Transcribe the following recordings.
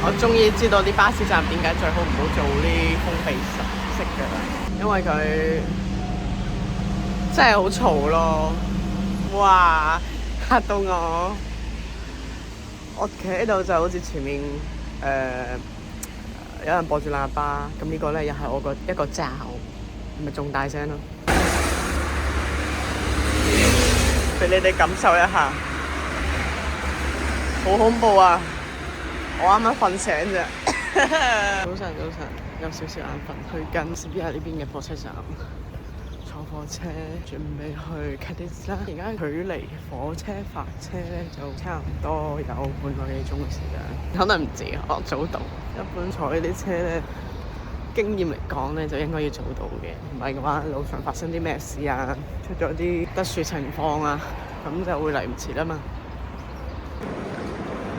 我終於知道啲巴士站點解最好唔好做呢封閉式嘅啦，因為佢真係好嘈咯。哇！嚇到我，我企喺度就好似前面有人播住喇叭，咁呢個咧又係我個一個罩，係咪仲大聲咯？俾你哋感受一下，好恐怖啊！我啱啱瞓醒啫。早晨，有少少眼瞓，去緊士比亞呢邊嘅火車站坐火車，準備去卡迪沙。而家距離火車發車咧就差唔多有半個幾鐘嘅時間，可能唔止，我早到。一般坐呢啲車咧，經驗嚟講咧就應該要早到嘅，唔係嘅話路上發生啲咩事啊，出咗啲特殊情況啊，咁就會嚟唔切啦嘛。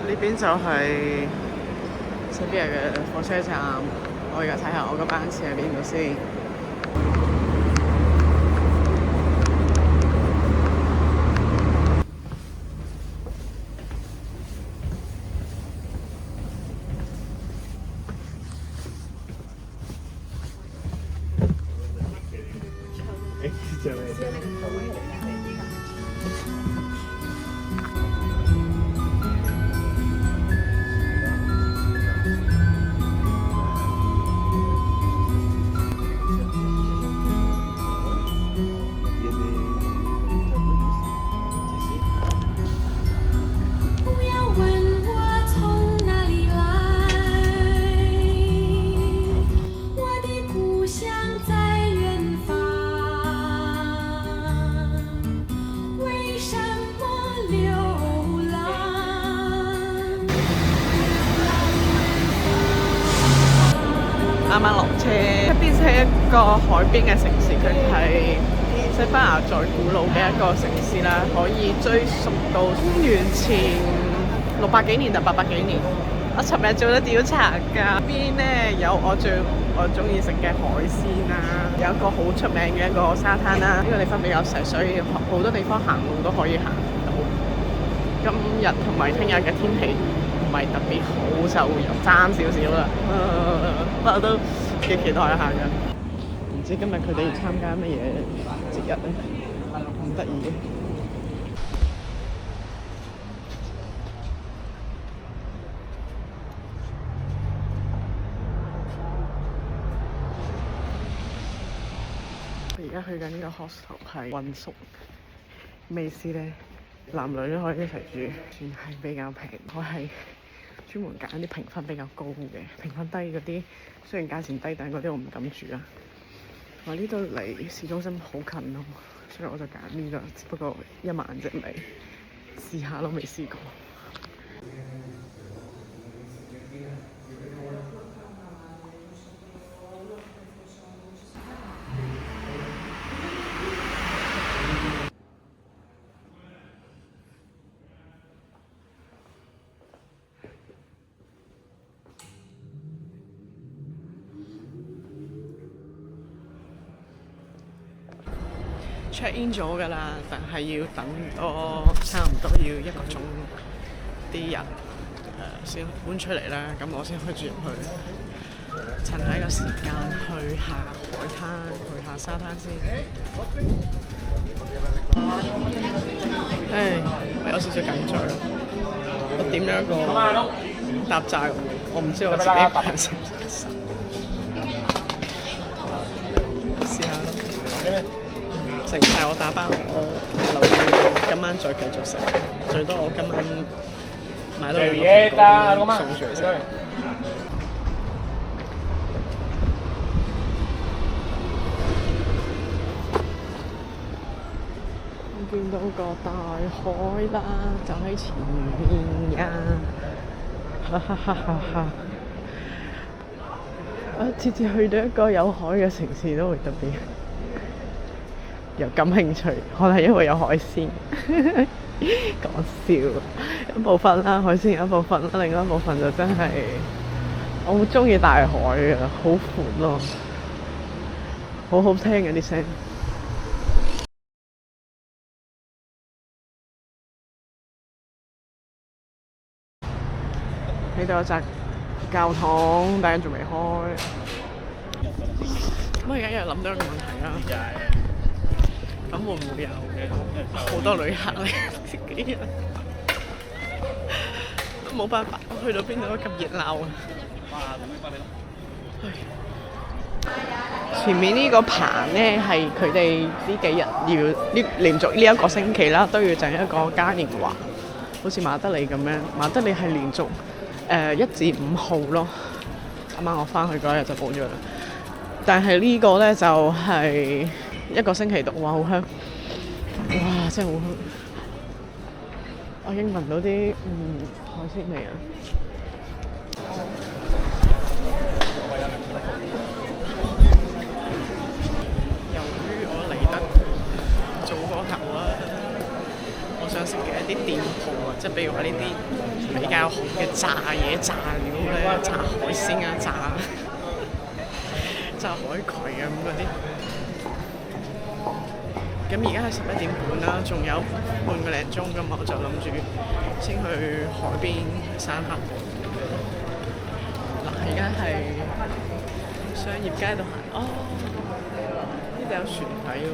呢邊就係士比亞嘅火車站，我而家睇下我個班次喺邊度先。啱啱落車，一邊係一個海邊嘅城市，佢係西班牙最古老嘅一個城市啦，可以追溯到公元前600幾年定800幾年。我尋日做咗調查㗎，邊咧有我中意食嘅海鮮啦，有一個好出名嘅一個沙灘啦。呢個地方比較細，所以好多地方行路都可以行到。今日同埋聽日嘅天氣唔係特別好，就又爭少少啦。不過都幾期待一下㗎。唔知今日佢哋要參加乜嘢節日咧？咁得意嘅。而家去緊呢個 hostel 係混宿，咩意思咧？男女都可以一齊住，算係比較平。我係專門揀啲評分比較高嘅，評分低嗰啲雖然價錢低，但係嗰啲我唔敢住啊。我呢度離市中心好近咯，所以我就揀呢個，只不過1萬啫，咪試下咯，未試過。check in 咗㗎啦，但係要等多差唔多要1個鐘，啲人先搬出嚟啦，咁我先可以住入去。趁喺個時間去下海灘，去下沙灘先。我有少少緊張，我點咗一個搭債，我唔知我自己扮成唔成。試下咯。成係我打包，我留意今晚再繼續食，最多我今晚買多2個送住嚟食。我見到個大海啦，就喺前面呀！哈哈哈哈哈！我次次去到一個有海嘅城市都會特別又感興趣，可能因為有海鮮。講笑，一部分啦，海鮮有一部分啦，另外一部分就真係我好中意大海啊，好闊咯，好好聽嘅啲聲。呢度有隻教堂，但係仲未開。咁我而家又諗到一個問題啦，咁會唔會有好多旅客咧？幾日都冇辦法，我去到邊度都咁熱鬧啊！前面呢個棚咧係佢哋呢幾日要連續呢一個星期啦，都要整一個嘉年華，好似馬德里咁樣。馬德里係連續1至5號咯。啱啱我翻去嗰日就冇咗啦。但係呢個咧就係1個星期度，哇！好香，哇！真係好香。我已經聞到啲海鮮味啊！由於我嚟得早過頭啦，我想食嘅一啲店鋪啊，即係譬如話呢啲比較紅嘅炸嘢、炸料咧、炸海鮮啊、炸海葵啊咁嗰啲。咁而家係11點半啦，仲有半個零鐘咁，我就諗住先去海邊散下步。嗱，而家係商業街度行，哦，呢度有船睇喎，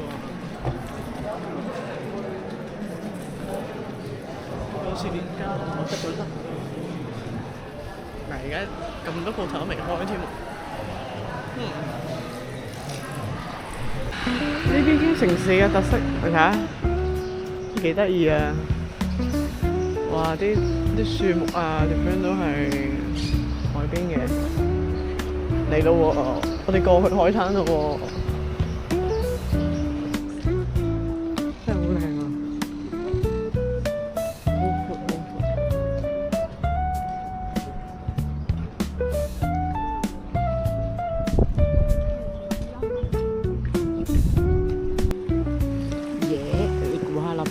好似連間我執到得。嗱，而家咁多鋪頭都未開添。呢啲城市嘅特色，你睇下幾得意啊！哇，啲樹木啊，點樣都係海邊嘅。嚟咯喎，我哋過去海灘咯喎，真係好靚啊！好闊好闊。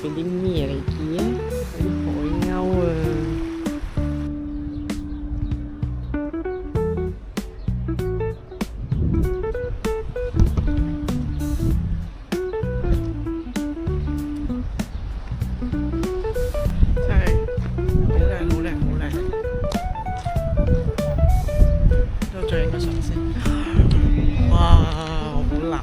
邊啲咩嚟嘅？嗰啲海鷗啊！真係好靚好靚好靚！都再影個相先。哇！好藍啊！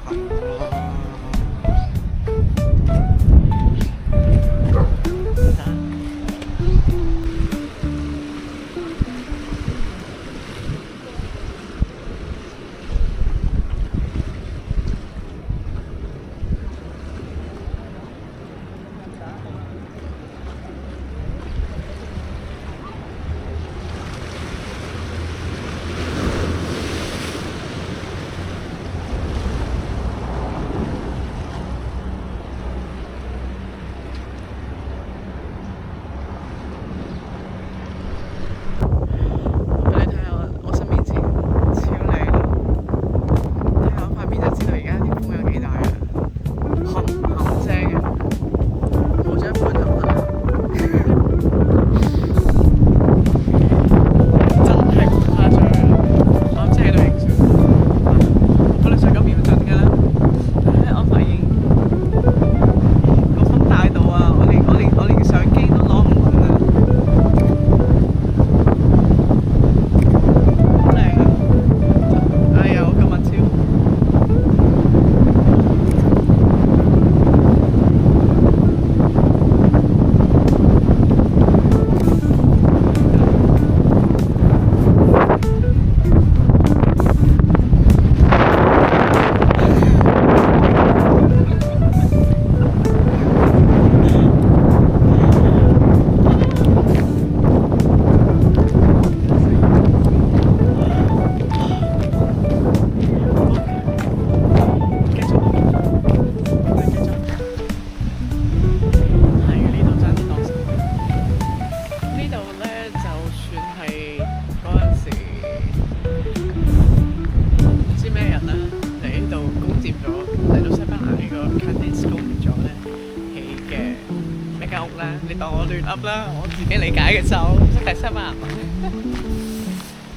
你當我亂噏啦，我自己理解嘅就唔識睇西班牙文。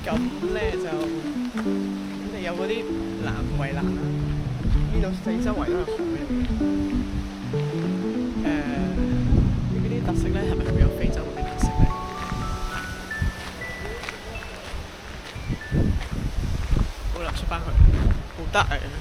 咁咧就咁你有嗰啲圍欄啦，呢度四周圍都係海嚟嘅。呢啲特色咧係咪會有非洲嗰啲特色咧？好啦，出翻去，好得啊！